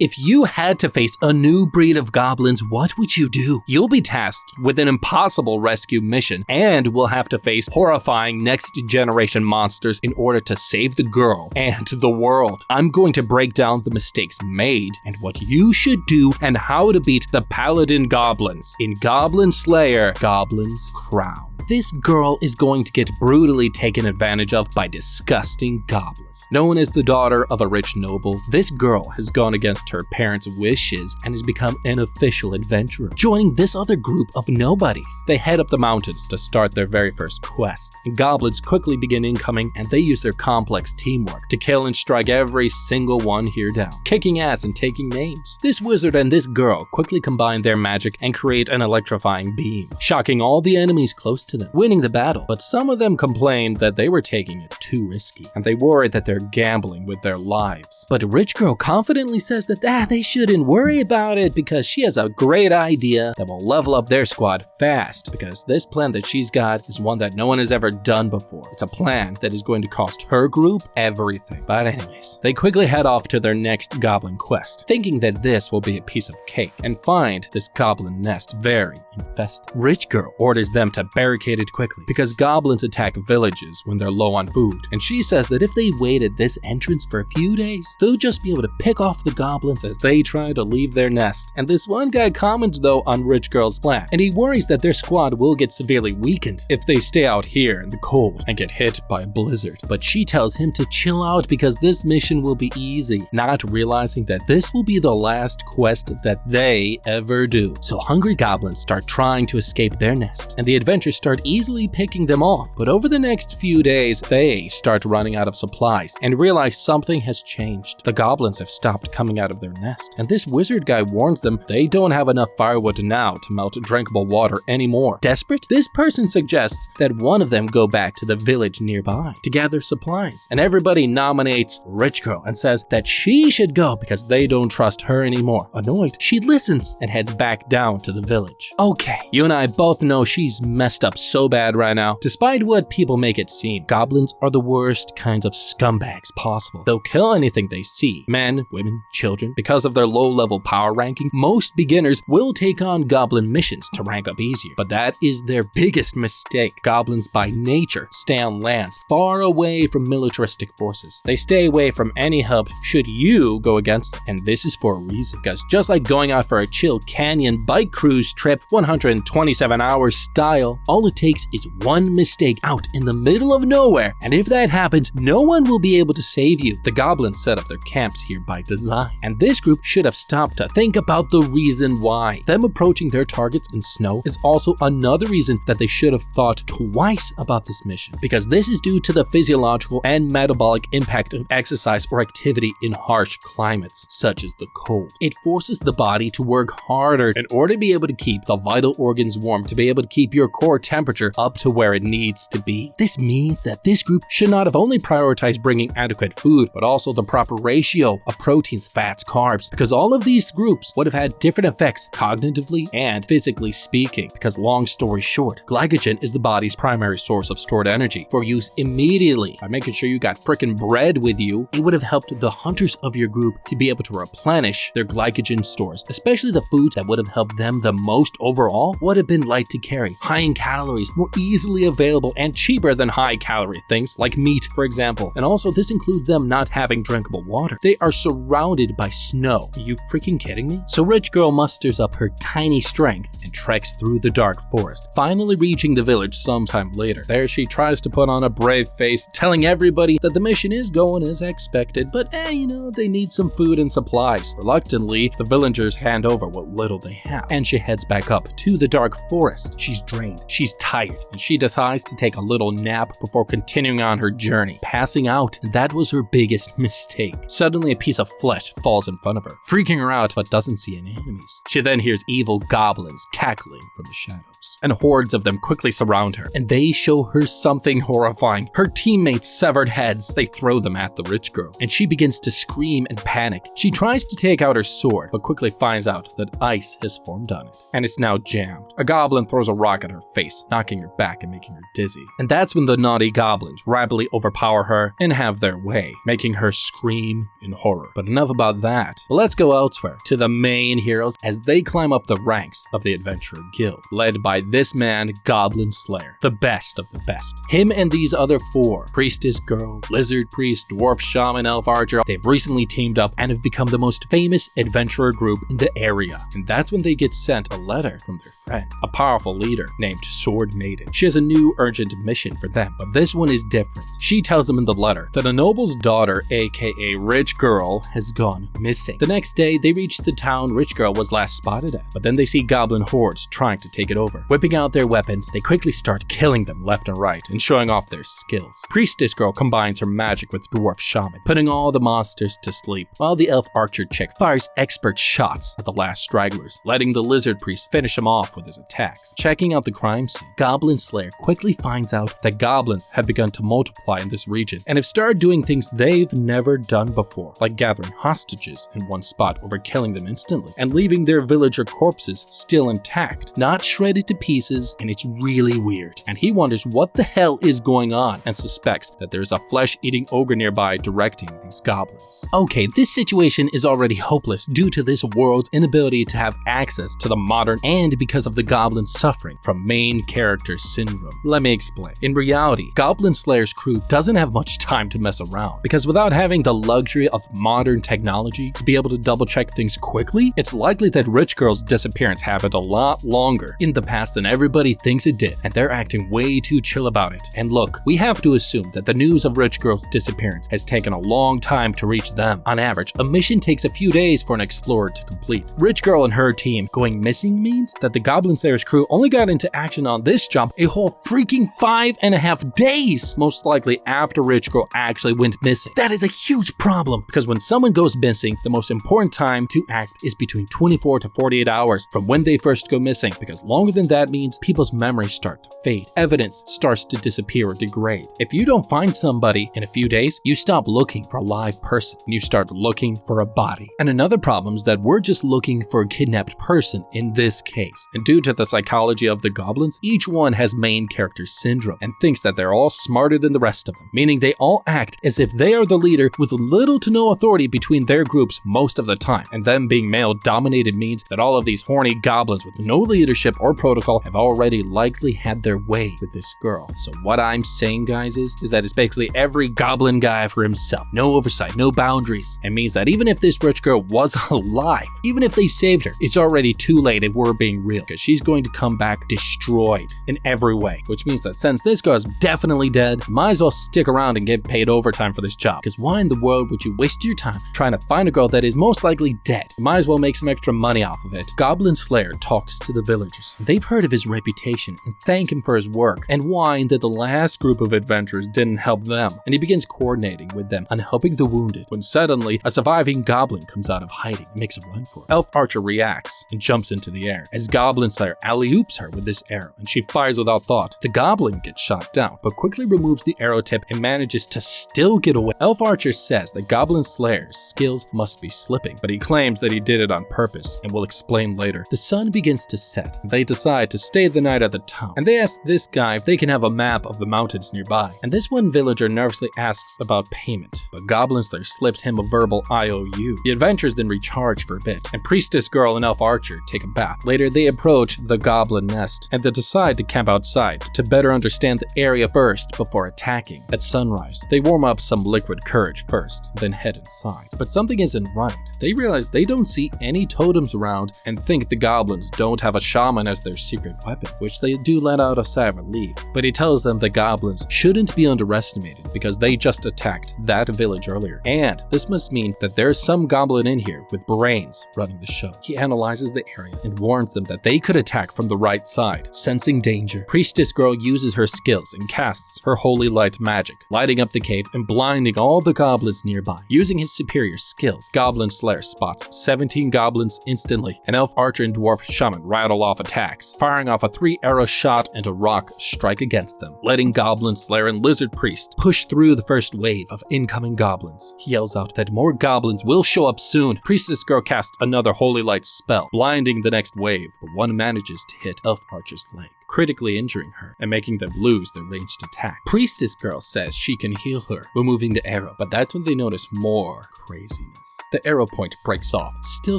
If you had to face a new breed of goblins, what would you do? You'll be tasked with an impossible rescue mission and will have to face horrifying next generation monsters in order to save the girl and the world. I'm going to break down the mistakes made and what you should do and how to beat the Paladin Goblins in Goblin Slayer, Goblins Crown. This girl is going to get brutally taken advantage of by disgusting goblins. Known as the daughter of a rich noble, this girl has gone against her parents' wishes and has become an official adventurer, joining this other group of nobodies. They head up the mountains to start their very first quest, and goblins quickly begin incoming, and they use their complex teamwork to kill and strike every single one here down, kicking ass and taking names. This wizard and this girl quickly combine their magic and create an electrifying beam, shocking all the enemies close to them, winning the battle. But some of them complained that they were taking it too risky, and they worried that they're gambling with their lives. But Rich Girl confidently says that they shouldn't worry about it because she has a great idea that will level up their squad fast, because this plan that she's got is one that no one has ever done before. It's a plan that is going to cost her group everything. But anyways, they quickly head off to their next goblin quest, thinking that this will be a piece of cake, and find this goblin nest very infested. Rich Girl orders them to barricade it quickly because goblins attack villages when they're low on food, and she says that if they waited this entrance for a few days, they'll just be able to pick off the goblins as they try to leave their nest. And this one guy comments though on Rich Girl's plan, and he worries that their squad will get severely weakened if they stay out here in the cold and get hit by a blizzard. But she tells him to chill out because this mission will be easy, not realizing that this will be the last quest that they ever do. So hungry goblins start trying to escape their nest, and the adventurers start easily picking them off. But over the next few days, they start running out of supplies and realize something has changed. The goblins have stopped coming out of their nest, and this wizard guy warns them they don't have enough firewood now to melt drinkable water anymore. Desperate, this person suggests that one of them go back to the village nearby to gather supplies, and everybody nominates Rich Girl and says that she should go because they don't trust her anymore. Annoyed, she listens and heads back down to the village. Okay, you and I both know she's messed up so bad right now. Despite what people make it seem, goblins are the worst kinds of scumbags possible. They'll kill anything they see, men, women, children. Because of their low-level power ranking, most beginners will take on goblin missions to rank up easier, but that is their biggest mistake. Goblins by nature stay on lands far away from militaristic forces. They stay away from any help should you go against them, and this is for a reason, because just like going out for a chill canyon bike cruise trip 127 hours style, all it takes is one mistake out in the middle of nowhere, and if that happens, no one will be able to save you. The goblins set up their camps here by design, and this group should have stopped to think about the reason why. Them approaching their targets in snow is also another reason that they should have thought twice about this mission, because this is due to the physiological and metabolic impact of exercise or activity in harsh climates, such as the cold. It forces the body to work harder in order to be able to keep the vital organs warm, to be able to keep your core temperature up to where it needs to be. This means that this group should not have only prioritized bringing adequate food, but also the proper ratio of proteins, fats, carbs, because all of these groups would have had different effects cognitively and physically speaking. Because long story short, glycogen is the body's primary source of stored energy for use immediately. By making sure you got frickin' bread with you, it would have helped the hunters of your group to be able to replenish their glycogen stores, especially the foods that would have helped them the most overall would have been light to carry, high in calories, more easily available, and cheaper than high calorie things like meat, for example. And also this includes them not having drinkable water. They are surrounded by snow. Are you freaking kidding me? So Rich Girl musters up her tiny strength and treks through the dark forest, finally reaching the village sometime later. There she tries to put on a brave face, telling everybody that the mission is going as expected, but they need some food and supplies. Reluctantly, the villagers hand over what little they have, and she heads back up to the dark forest. She's drained, she's tired, and she decides to take a little nap before continuing on her journey, passing out, and that was her biggest mistake. Suddenly, a piece of flesh falls in front of her, freaking her out but doesn't see any enemies. She then hears evil goblins cackling from the shadows, and hordes of them quickly surround her, and they show her something horrifying. Her teammates' severed heads, they throw them at the Rich Girl, and she begins to scream and panic. She tries to take out her sword, but quickly finds out that ice has formed on it, and it's now jammed. A goblin throws a rock at her face, knocking her back and making her dizzy. And that's when the naughty goblins rapidly overpower her and have their way, making her scream in horror. But enough about that. that. But let's go elsewhere, to the main heroes as they climb up the ranks of the Adventurer Guild, led by this man, Goblin Slayer, the best of the best. Him and these other 4, Priestess Girl, Lizard Priest, Dwarf Shaman, Elf Archer, they've recently teamed up and have become the most famous adventurer group in the area. And that's when they get sent a letter from their friend, a powerful leader named Sword Maiden. She has a new urgent mission for them, but this one is different. She tells them in the letter that a noble's daughter, aka Rich Girl, has gone missing. The next day, they reach the town Rich Girl was last spotted at, but then they see goblin hordes trying to take it over. Whipping out their weapons, they quickly start killing them left and right and showing off their skills. Priestess Girl combines her magic with Dwarf Shaman, putting all the monsters to sleep, while the Elf Archer chick fires expert shots at the last stragglers, letting the Lizard Priest finish him off with his attacks. Checking out the crime scene, Goblin Slayer quickly finds out that goblins have begun to multiply in this region and have started doing things they've never done before, like gathering hostages in one spot over killing them instantly and leaving their villager corpses still intact, not shredded to pieces, and it's really weird. And he wonders what the hell is going on and suspects that there's a flesh-eating ogre nearby directing these goblins. Okay, this situation is already hopeless due to this world's inability to have access to the modern and because of the goblins suffering from main character syndrome. Let me explain. In reality, Goblin Slayer's crew doesn't have much time to mess around because without having the luxury of modern technology to be able to double check things quickly, it's likely that Rich Girl's disappearance happened a lot longer in the past than everybody thinks it did, and they're acting way too chill about it. And look, we have to assume that the news of Rich Girl's disappearance has taken a long time to reach them. On average, a mission takes a few days for an explorer to complete. Rich Girl and her team going missing means that the Goblin Slayer's crew only got into action on this job a whole freaking 5.5 days, most likely after Rich Girl actually went missing. That is a huge problem because when someone goes missing, the most important time to act is between 24 to 48 hours from when they first go missing, because longer than that means people's memories start to fade, evidence starts to disappear or degrade. If you don't find somebody in a few days, you stop looking for a live person and you start looking for a body. And another problem is that we're just looking for a kidnapped person in this case. And due to the psychology of the goblins, each one has main character syndrome and thinks that they're all smarter than the rest of them, meaning they all act as if they are the leader with little to no authority between their groups most of the time. And them being male dominated means that all of these horny goblins with no leadership or protocol have already likely had their way with this girl. So what I'm saying, guys, is that it's basically every goblin guy for himself. No oversight, no boundaries. It means that even if this rich girl was alive, even if they saved her, it's already too late if we're being real, because she's going to come back destroyed in every way, which means that since this girl is definitely dead, might as well stick around and get paid overtime for this job, because why in the world would you waste your time trying to find a girl that is most likely dead? You might as well make some extra money off of it. Goblin Slayer talks to the villagers. They've heard of his reputation and thank him for his work and whine that the last group of adventurers didn't help them, and he begins coordinating with them on helping the wounded when suddenly a surviving goblin comes out of hiding and makes a run for it. Elf Archer reacts and jumps into the air as Goblin Slayer alley-oops her with this arrow, and she fires without thought. The goblin gets shot down but quickly removes the arrow tip and manages to still get away. Elf Archer says that Goblin Slayer's skills must be slipping, but he claims that he did it on purpose and will explain later. The sun begins to set. They decide to stay the night at the town, and they ask this guy if they can have a map of the mountains nearby. And this one villager nervously asks about payment, but Goblin Slayer slips him a verbal IOU. The adventurers then recharge for a bit, and Priestess Girl and Elf Archer take a bath. Later, they approach the goblin nest, and they decide to camp outside to better understand the area first before attacking. At sunrise, they warm up some liquid courage first, then head inside. But something isn't right. They realize they don't see any totems around and think the goblins don't have a shaman as their secret weapon, which they do let out a sigh of relief. But he tells them the goblins shouldn't be underestimated because they just attacked that village earlier, and this must mean that there's some goblin in here with brains running the show. He analyzes the area and warns them that they could attack from the right side. Sensing danger, Priestess Girl uses her skills and casts her holy light magic, lighting up the cave and blinding all the goblins nearby. Using his superior skills, Goblin Slayer spots 17 goblins instantly, and Elf Archer and Dwarf Shaman rattle off attacks, firing off a 3-arrow shot and a rock strike against them, letting Goblin Slayer and Lizard Priest push through the first wave of incoming goblins. He yells out that more goblins will show up soon. Priestess Girl casts another holy light spell, blinding the next wave, but one manages to hit Elf Archer's leg, critically injuring her and making them lose their ranged attack. Priestess Girl says she can heal her, removing the arrow, but that's when they notice more craziness. emptiness. The arrow point breaks off, still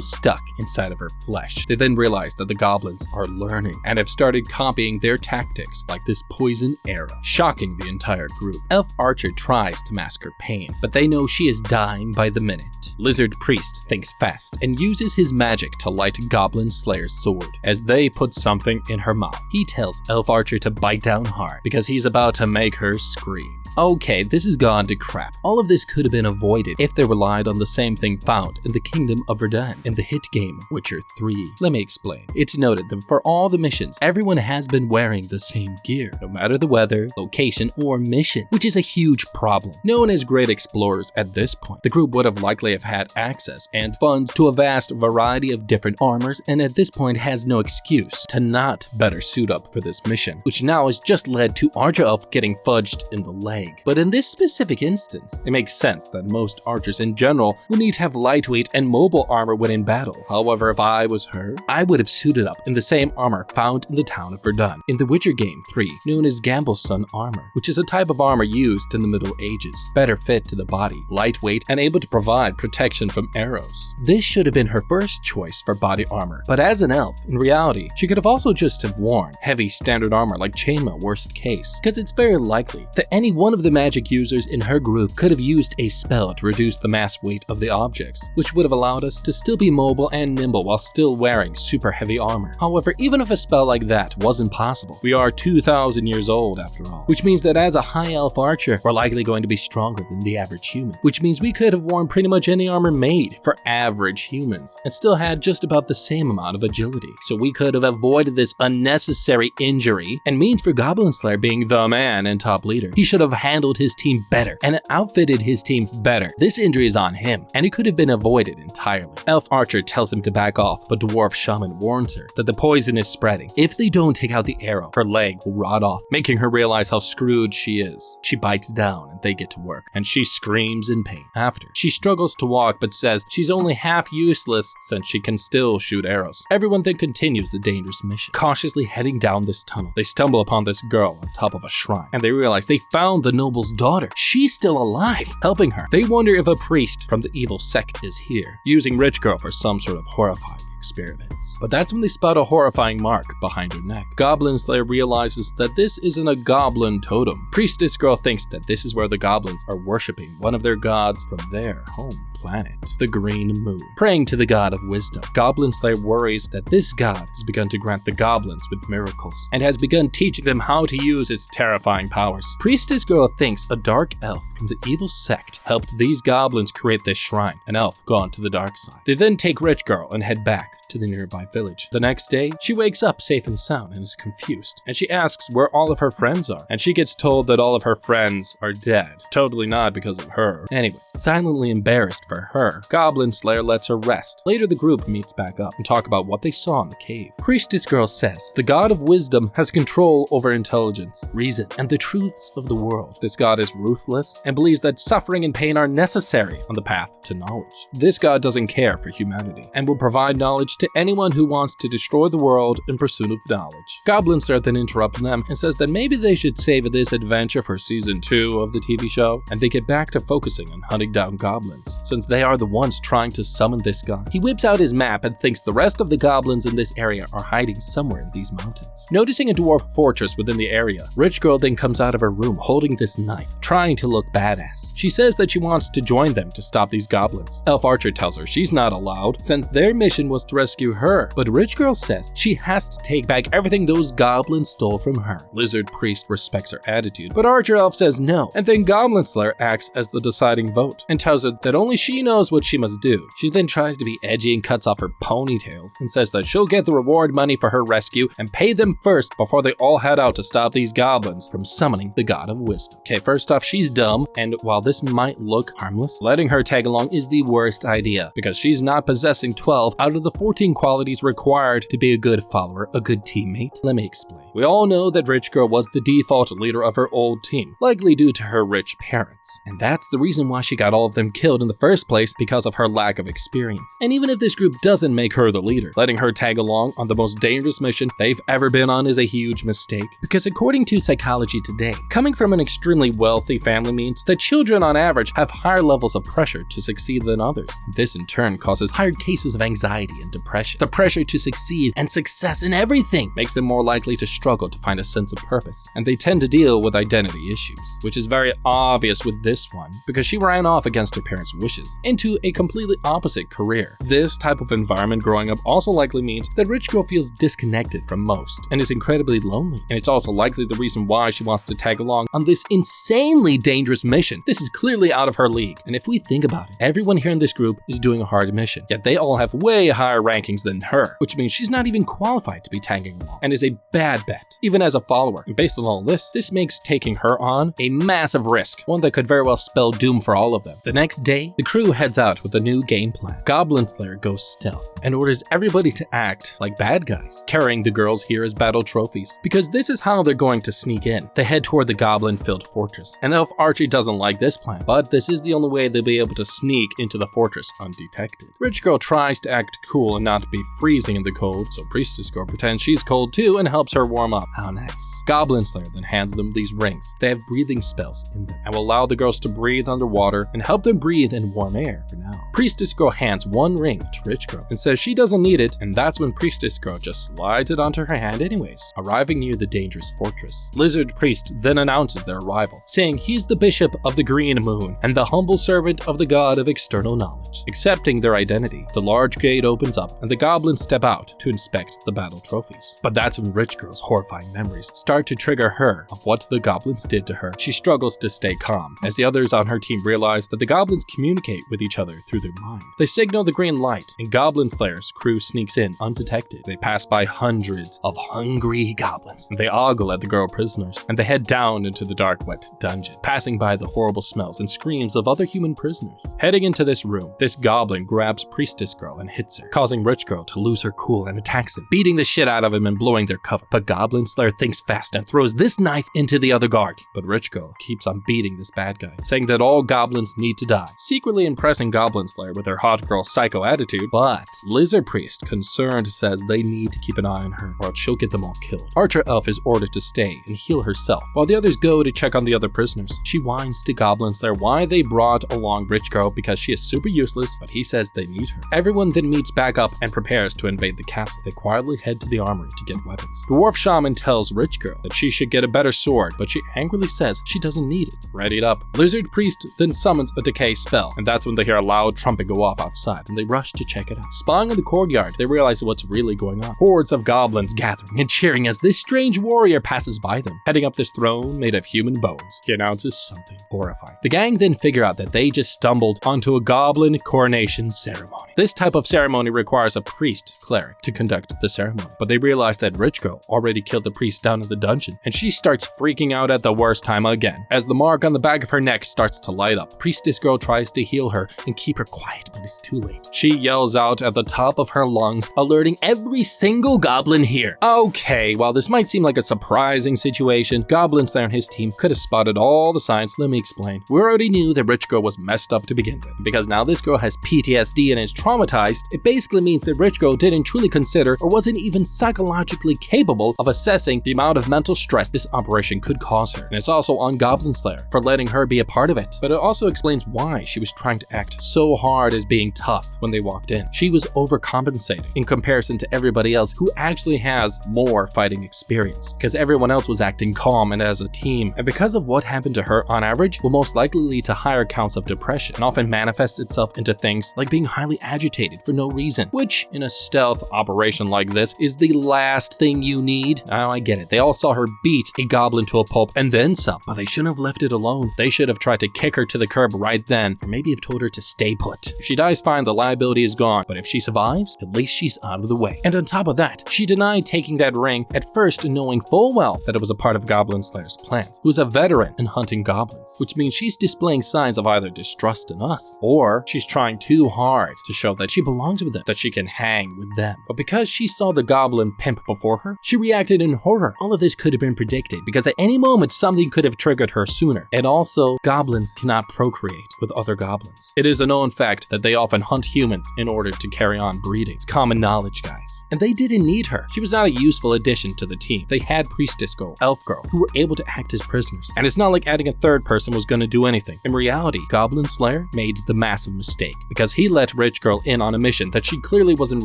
stuck inside of her flesh. They then realize that the goblins are learning and have started copying their tactics, like this poison arrow, shocking the entire group. Elf Archer tries to mask her pain, but they know she is dying by the minute. Lizard Priest thinks fast and uses his magic to light Goblin Slayer's sword. As they put something in her mouth, he tells Elf Archer to bite down hard because he's about to make her scream. Okay, this has gone to crap. All of this could have been avoided if they relied on the same thing found in the Kingdom of Verdun in the hit game Witcher 3. Let me explain. It's noted that for all the missions, everyone has been wearing the same gear, no matter the weather, location, or mission, which is a huge problem. Known as great explorers at this point, the group would have likely have had access and funds to a vast variety of different armors, and at this point has no excuse to not better suit up for this mission, which now has just led to Archer Elf getting fudged in the leg. But in this specific instance, it makes sense that most archers in general would need to have lightweight and mobile armor when in battle. However, if I was her, I would have suited up in the same armor found in the town of Verdun in the Witcher game 3, known as Gamble's Sun armor, which is a type of armor used in the Middle Ages, better fit to the body, lightweight, and able to provide protection from arrows. This should have been her first choice for body armor, but as an elf, in reality, she could have also just have worn heavy standard armor like chainmail worst case, because it's very likely that any one of the magic users in her group could have used a spell to reduce the mass weight of the objects, which would have allowed us to still be mobile and nimble while still wearing super heavy armor. However, even if a spell like that wasn't possible, we are 2,000 years old after all, which means that as a high elf archer, we're likely going to be stronger than the average human, which means we could have worn pretty much any armor made for average humans and still had just about the same amount of agility. So we could have avoided this unnecessary injury, and means for Goblin Slayer being the man and top leader, he should have handled his team better and outfitted his team better. This injury is on him, and it could have been avoided entirely. Elf Archer tells him to back off, but Dwarf Shaman warns her that the poison is spreading. If they don't take out the arrow, her leg will rot off, making her realize how screwed she is. She bites down and they get to work, and she screams in pain. After, she struggles to walk but says she's only half useless since she can still shoot arrows. Everyone then continues the dangerous mission. Cautiously heading down this tunnel, they stumble upon this girl on top of a shrine, and they realize they found the noble's daughter. She's still alive, helping her. They wonder if a priest from the evil sect is here, using Rich Girl for some sort of horrifying experiments. But that's when they spot a horrifying mark behind her neck. Goblin Slayer realizes that this isn't a goblin totem. Priestess Girl thinks that this is where the goblins are worshipping one of their gods from their home planet, the Green Moon, praying to the god of wisdom. Goblin Slayer worries that this god has begun to grant the goblins with miracles and has begun teaching them how to use its terrifying powers. Priestess Girl thinks a dark elf from the evil sect helped these goblins create this shrine, an elf gone to the dark side. They then take Rich Girl and head back to the nearby village. The next day, she wakes up safe and sound and is confused, and she asks where all of her friends are, and she gets told that all of her friends are dead. Totally not because of her. Anyway, silently embarrassed for her, Goblin Slayer lets her rest. Later, the group meets back up and talk about what they saw in the cave. Priestess Girl says the god of wisdom has control over intelligence, reason, and the truths of the world. This god is ruthless and believes that suffering and pain are necessary on the path to knowledge. This god doesn't care for humanity and will provide knowledge to anyone who wants to destroy the world in pursuit of knowledge. Goblin Slayer then interrupts them and says that maybe they should save this adventure for season 2 of the TV show, and they get back to focusing on hunting down goblins, since they are the ones trying to summon this god. He whips out his map and thinks the rest of the goblins in this area are hiding somewhere in these mountains. Noticing a dwarf fortress within the area, Rich Girl then comes out of her room holding this knife, trying to look badass. She says that she wants to join them to stop these goblins. Elf Archer tells her she's not allowed, since their mission was to rescue her, but Rich Girl says she has to take back everything those goblins stole from her. Lizard Priest respects her attitude, but Archer Elf says no, and then Goblin Slayer acts as the deciding vote and tells her that only she knows what she must do. She then tries to be edgy and cuts off her ponytails and says that she'll get the reward money for her rescue and pay them first before they all head out to stop these goblins from summoning the god of wisdom. Okay, first off, she's dumb, and while this might look harmless, letting her tag along is the worst idea because she's not possessing 12 out of the 14 13 qualities required to be a good follower, a good teammate. Let me explain. We all know that Rich Girl was the default leader of her old team, likely due to her rich parents. And that's the reason why she got all of them killed in the first place, because of her lack of experience. And even if this group doesn't make her the leader, letting her tag along on the most dangerous mission they've ever been on is a huge mistake. Because according to Psychology Today, coming from an extremely wealthy family means that children on average have higher levels of pressure to succeed than others. This in turn causes higher cases of anxiety and depression. The pressure to succeed and success in everything makes them more likely to struggle to find a sense of purpose, and they tend to deal with identity issues, which is very obvious with this one because she ran off against her parents' wishes into a completely opposite career. This type of environment growing up also likely means that Rich Girl feels disconnected from most and is incredibly lonely, and it's also likely the reason why she wants to tag along on this insanely dangerous mission. This is clearly out of her league, and if we think about it, everyone here in this group is doing a hard mission, yet they all have way higher rankings than her, which means she's not even qualified to be tagging along, and is a bad bet, even as a follower. And based on all this makes taking her on a massive risk, one that could very well spell doom for all of them. The next day, the crew heads out with a new game plan. Goblin Slayer goes stealth and orders everybody to act like bad guys, carrying the girls here as battle trophies, because this is how they're going to sneak in. They head toward the goblin-filled fortress, and Elf Archie doesn't like this plan, but this is the only way they'll be able to sneak into the fortress undetected. Rich Girl tries to act cool and not be freezing in the cold, so Priestess Girl pretends she's cold too and helps her warm up. How nice. Goblin Slayer then hands them these rings. They have breathing spells in them and will allow the girls to breathe underwater and help them breathe in warm air for now. Priestess Girl hands one ring to Rich Girl and says she doesn't need it, and that's when Priestess Girl just slides it onto her hand anyways, arriving near the dangerous fortress. Lizard Priest then announces their arrival, saying he's the Bishop of the Green Moon and the humble servant of the God of External Knowledge. Accepting their identity, the large gate opens up and the goblins step out to inspect the battle trophies. But that's when Rich Girl's horrifying memories start to trigger her of what the goblins did to her. She struggles to stay calm, as the others on her team realize that the goblins communicate with each other through their mind. They signal the green light, and Goblin Slayer's crew sneaks in undetected. They pass by hundreds of hungry goblins, and they ogle at the girl prisoners, and they head down into the dark, wet dungeon, passing by the horrible smells and screams of other human prisoners. Heading into this room, this goblin grabs Priestess Girl and hits her, causing Rich Girl to lose her cool and attacks him, beating the shit out of him and blowing their cover. But Goblin Slayer thinks fast and throws this knife into the other guard. But Rich Girl keeps on beating this bad guy, saying that all goblins need to die, secretly impressing Goblin Slayer with her hot girl psycho attitude. But Lizard Priest, concerned, says they need to keep an eye on her or she'll get them all killed. Archer Elf is ordered to stay and heal herself, while the others go to check on the other prisoners. She whines to Goblin Slayer why they brought along Rich Girl because she is super useless, but he says they need her. Everyone then meets back up and prepares to invade the castle. They quietly head to the armory to get weapons. Dwarf Shaman tells Rich Girl that she should get a better sword, but she angrily says she doesn't need it. Readied up, Lizard Priest then summons a decay spell, and that's when they hear a loud trumpet go off outside, and they rush to check it out. Spying in the courtyard, they realize what's really going on. Hordes of goblins gathering and cheering as this strange warrior passes by them, heading up this throne made of human bones. He announces something horrifying. The gang then figure out that they just stumbled onto a goblin coronation ceremony. This type of ceremony requires a priest cleric to conduct the ceremony, but they realize that Rich Girl already killed the priest down in the dungeon, and she starts freaking out at the worst time again, as the mark on the back of her neck starts to light up. Priestess Girl tries to heal her and keep her quiet, but it's too late. She yells out at the top of her lungs, alerting every single goblin here. Okay, while this might seem like a surprising situation, Goblin Slayer and his team could have spotted all the signs. Let me explain. We already knew that Rich Girl was messed up to begin with. Because now this girl has PTSD and is traumatized, it basically means that Rich Girl didn't truly consider or wasn't even psychologically capable of assessing the amount of mental stress this operation could cause her. And it's also on Goblin Slayer for letting her be a part of it. But it also explains why she was trying to act so hard as being tough when they walked in. She was overcompensating in comparison to everybody else who actually has more fighting experience, because everyone else was acting calm and as a team, and because of what happened to her on average will most likely lead to higher counts of depression and often manifests itself into things like being highly agitated for no reason, which in a stealth operation like this is the last thing you need. Now I get it, they all saw her beat a goblin to a pulp and then some, but they shouldn't have left it alone. They should have tried to kick her to the curb right then, or maybe have told her to stay put. If she dies fine, the liability is gone, but if she survives, at least she's out of the way. And on top of that, she denied taking that ring, at first knowing full well that it was a part of Goblin Slayer's plans, who's a veteran in hunting goblins, which means she's displaying signs of either distrust in us, or she's trying too hard to show that she belongs with them, that she can hang with them. But because she saw the goblin pimp before her, she reacted in horror. All of this could have been predicted because at any moment something could have triggered her sooner. And also, goblins cannot procreate with other goblins. It is a known fact that they often hunt humans in order to carry on breeding. It's common knowledge, guys. And they didn't need her. She was not a useful addition to the team. They had Priestess Girl, Elf Girl, who were able to act as prisoners. And it's not like adding a third person was gonna do anything. In reality, Goblin Slayer made the massive mistake because he let Rich Girl in on a mission that she clearly wasn't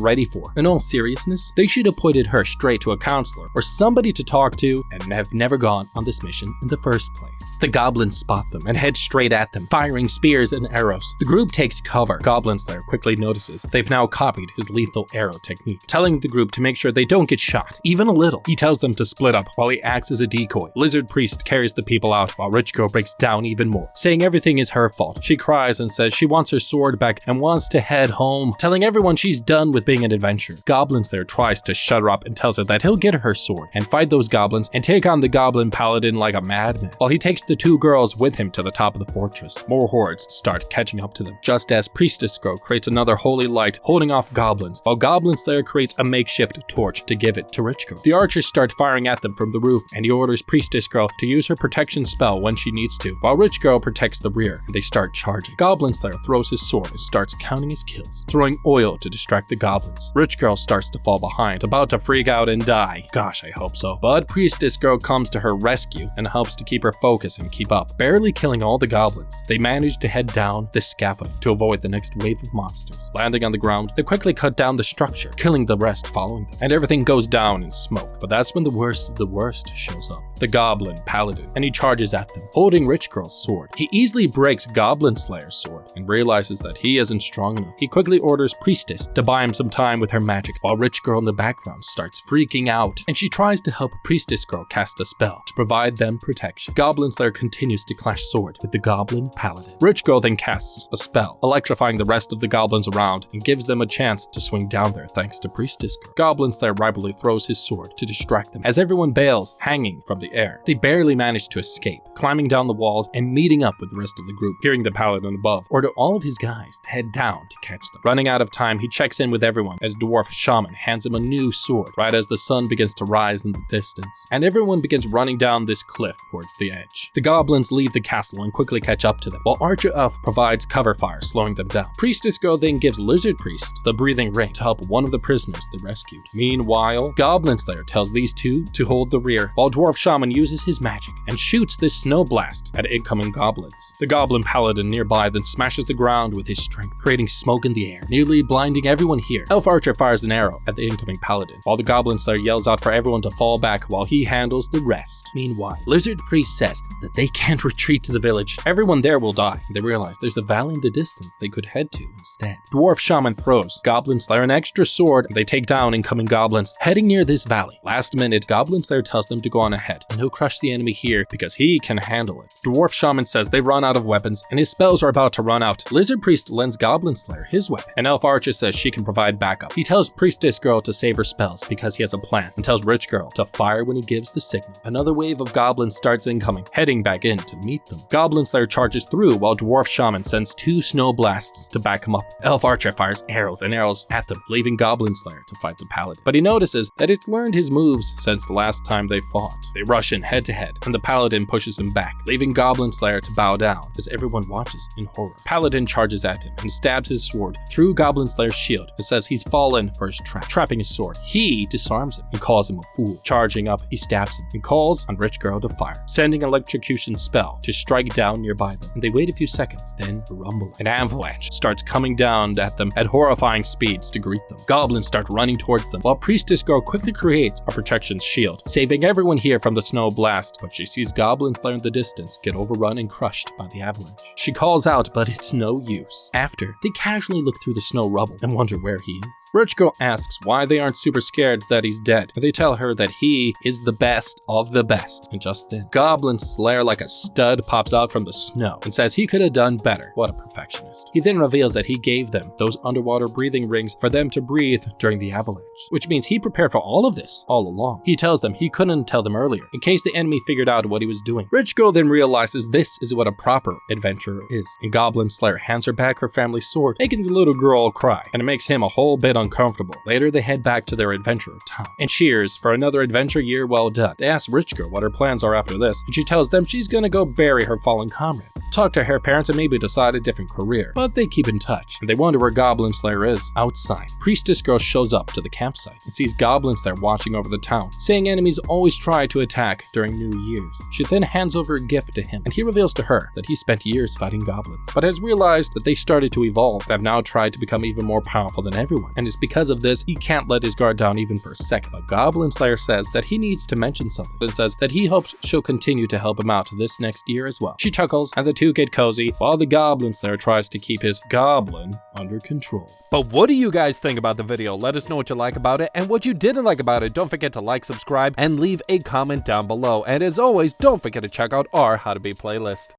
ready for. In all seriousness, they should have pointed her straight to a counselor or somebody to talk to and have never gone on this mission in the first place. The goblins spot them and head straight at them, firing spears and arrows. The group takes cover. Goblin Slayer quickly notices they've now copied his lethal arrow technique, telling the group to make sure they don't get shot, even a little. He tells them to split up while he acts as a decoy. Lizard Priest carries the people out while Rich Girl breaks down even more, saying everything is her fault. She cries and says she wants her sword back and wants to head home, telling everyone she's done with being an adventurer. Goblin Slayer tries to shut her up and tells her that he'll get her sword and fight those goblins and take on the goblin paladin like a madman, while he takes the two girls with him to the top of the fortress. More hordes start catching up to them, just as Priestess Girl creates another holy light holding off goblins, while Goblin Slayer creates a makeshift torch to give it to Rich Girl. The archers start firing at them from the roof, and he orders Priestess Girl to use her protection spell when she needs to, while Rich Girl protects the rear, and they start charging. Goblin Slayer throws his sword and starts counting his kills, throwing oil to distract the goblins. Rich Girl starts to fall behind, about to freak out and die. Gosh, I hope so. But Priestess Girl comes to her rescue and helps to keep her focus and keep up, barely killing all the goblins. They manage to head down the scaffolding to avoid the next wave of monsters. Landing on the ground, they quickly cut down the structure, killing the rest following them, and everything goes down in smoke. But that's when the worst of the worst shows up. The Goblin Paladin, and he charges at them, holding Rich Girl's sword. He easily breaks Goblin Slayer's sword and realizes that he isn't strong enough. He quickly orders Priestess to buy him some time with her magic, while Rich Girl in the background starts freaking out, and she tries to help Priestess Girl cast a spell to provide them protection. Goblin Slayer continues to clash sword with the Goblin Paladin. Rich Girl then casts a spell, electrifying the rest of the goblins around and gives them a chance to swing down there thanks to Priestess Girl. Goblin Slayer ribaldly throws his sword to distract them as everyone bails, hanging from the air. They barely manage to escape, climbing down the walls and meeting up with the rest of the group, hearing the paladin above order all of his guys to head down to catch them. Running out of time, he checks in with everyone as Dwarf Shaman hands him a new sword right as the sun begins to rise in the distance, and everyone begins running down this cliff towards the edge. The goblins leave the castle and quickly catch up to them, while Archer Elf provides cover fire, slowing them down. Priestess Girl then gives Lizard Priest the breathing ring to help one of the prisoners they rescued. Meanwhile, Goblin Slayer tells these two to hold the rear, while Dwarf Shaman uses his magic and shoots this snow blast at incoming goblins. The Goblin Paladin nearby then smashes the ground with his strength, creating smoke in the air, nearly blinding everyone here. Elf Archer fires an arrow at the incoming paladin, while the Goblin Slayer yells out for everyone to fall back while he handles the rest. Meanwhile, Lizard Priest says that they can't retreat to the village. Everyone there will die. They realize there's a valley in the distance they could head to instead. Dwarf Shaman throws Goblin Slayer an extra sword, and they take down incoming goblins heading near this valley. Last minute, Goblin Slayer tells them to go on ahead, and he'll crush the enemy here because he can handle it. Dwarf Shaman says they've run out of weapons, and his spells are about to run out. Lizard Priest lends Goblin Slayer his weapon, and Elf Archer says she can provide backup. He tells Priestess Girl to save her spells because he has a plan, and tells Rich Girl to fire when he gives the signal. Another wave of goblins starts incoming, heading back in to meet them. Goblin Slayer charges through while Dwarf Shaman sends two snow blasts to back him up. Elf Archer fires arrows and arrows at them, leaving Goblin Slayer to fight the paladin. But he notices that it's learned his moves since the last time they fought. They rush in head to head, and the paladin pushes him back, leaving Goblin Slayer to bow down as everyone watches in horror. Paladin charges at him and stabs his sword through Goblin Slayer's shield and says he's fallen for his trap, trapping his sword. He disarms him and calls him a fool. Charging up, he stabs him and calls on Rich Girl to fire, sending an electrocution spell to strike down nearby them. And they wait a few seconds, then a rumble. An avalanche starts coming down at them at horrifying speeds to greet them. Goblins start running towards them, while Priestess Girl quickly creates a protection shield, saving everyone here from the snow blast, but she sees Goblin Slayer in the distance get overrun and crushed by the avalanche. She calls out, but it's no use. After, they casually look through the snow rubble and wonder where he is. Rich Girl asks why they aren't super scared that he's dead, and they tell her that he is the best of the best. And just then, Goblin Slayer like a stud pops out from the snow and says he could have done better. What a perfectionist. He then reveals that he gave them those underwater breathing rings for them to breathe during the avalanche, which means he prepared for all of this all along. He tells them he couldn't tell them earlier, in case the enemy figured out what he was doing. Rich Girl then realizes this is what a proper adventurer is, and Goblin Slayer hands her back her family's sword, making the little girl cry. And makes him a whole bit uncomfortable. Later, they head back to their adventure town. And cheers for another adventure year well done. They ask Rich Girl what her plans are after this, and she tells them she's gonna go bury her fallen comrades, talk to her parents, and maybe decide a different career. But they keep in touch, and they wonder where Goblin Slayer is. Outside, Priestess Girl shows up to the campsite and sees goblins there watching over the town, saying enemies always try to attack during New Year's. She then hands over a gift to him, and he reveals to her that he spent years fighting goblins, but has realized that they started to evolve and have now tried to become even more powerful than everyone. And it's because of this, he can't let his guard down even for a second. But Goblin Slayer says that he needs to mention something, and says that he hopes she'll continue to help him out this next year as well. She chuckles, and the two get cozy, while the Goblin Slayer tries to keep his goblin under control. But what do you guys think about the video? Let us know what you like about it and what you didn't like about it. Don't forget to like, subscribe, and leave a comment down below. And as always, don't forget to check out our How to Beat playlist.